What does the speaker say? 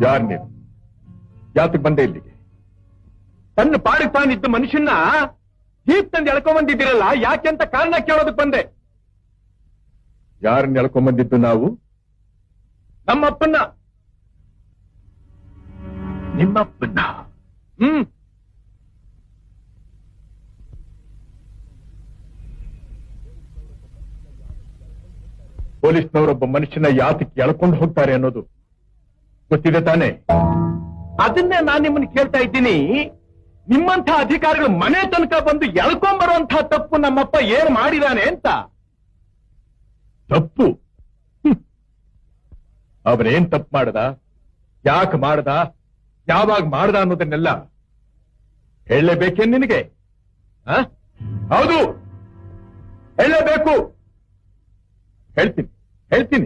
ಯಾರ್ ನೀನು? ಯಾತಕ್ ಬಂದೆ ಇಲ್ಲಿಗೆ? ತನ್ನ ಪಾಡಿಗೆ ತಾನಿದ್ದ ಮನುಷ್ಯನ್ನ ಹೀಗ್ ತಂದು ಎಳ್ಕೊಂಬಂದಿದ್ದೀರಲ್ಲ, ಯಾಕೆ ಅಂತ ಕಾರಣ ಕೇಳೋದಕ್ ಬಂದೆ. ಯಾರನ್ನ ಎಳ್ಕೊಂಬಂದಿದ್ದು ನಾವು? ನಮ್ಮಪ್ಪನ್ನ. ನಿಮ್ಮಪ್ಪನ್ನ? ಪೊಲೀಸ್ನವರೊಬ್ಬ ಮನುಷ್ಯನ ಯಾತಕ್ಕೆ ಎಳ್ಕೊಂಡು ಹೋಗ್ತಾರೆ ಅನ್ನೋದು ಗೊತ್ತಿದೆ ತಾನೆ? ಅದನ್ನೇ ನಾನು ನಿಮ್ಮನ್ನು ಕೇಳ್ತಾ ಇದ್ದೀನಿ. ನಿಮ್ಮಂಥ ಅಧಿಕಾರಿಗಳು ಮನೆ ತನಕ ಬಂದು ಎಳ್ಕೊಂಬರುವಂತಹ ತಪ್ಪು ನಮ್ಮಪ್ಪ ಏನ್ ಮಾಡಿದಾನೆ ಅಂತ. ತಪ್ಪು? ಅವನೇನ್ ತಪ್ಪು ಮಾಡದ, ಯಾಕೆ ಮಾಡದ, ಯಾವಾಗ ಮಾಡದ ಅನ್ನೋದನ್ನೆಲ್ಲ ಹೇಳಲೇಬೇಕೇನ್ ನಿನಗೆ? ಹೌದು, ಹೇಳಲೇಬೇಕು. ಹೇಳ್ತೀನಿ.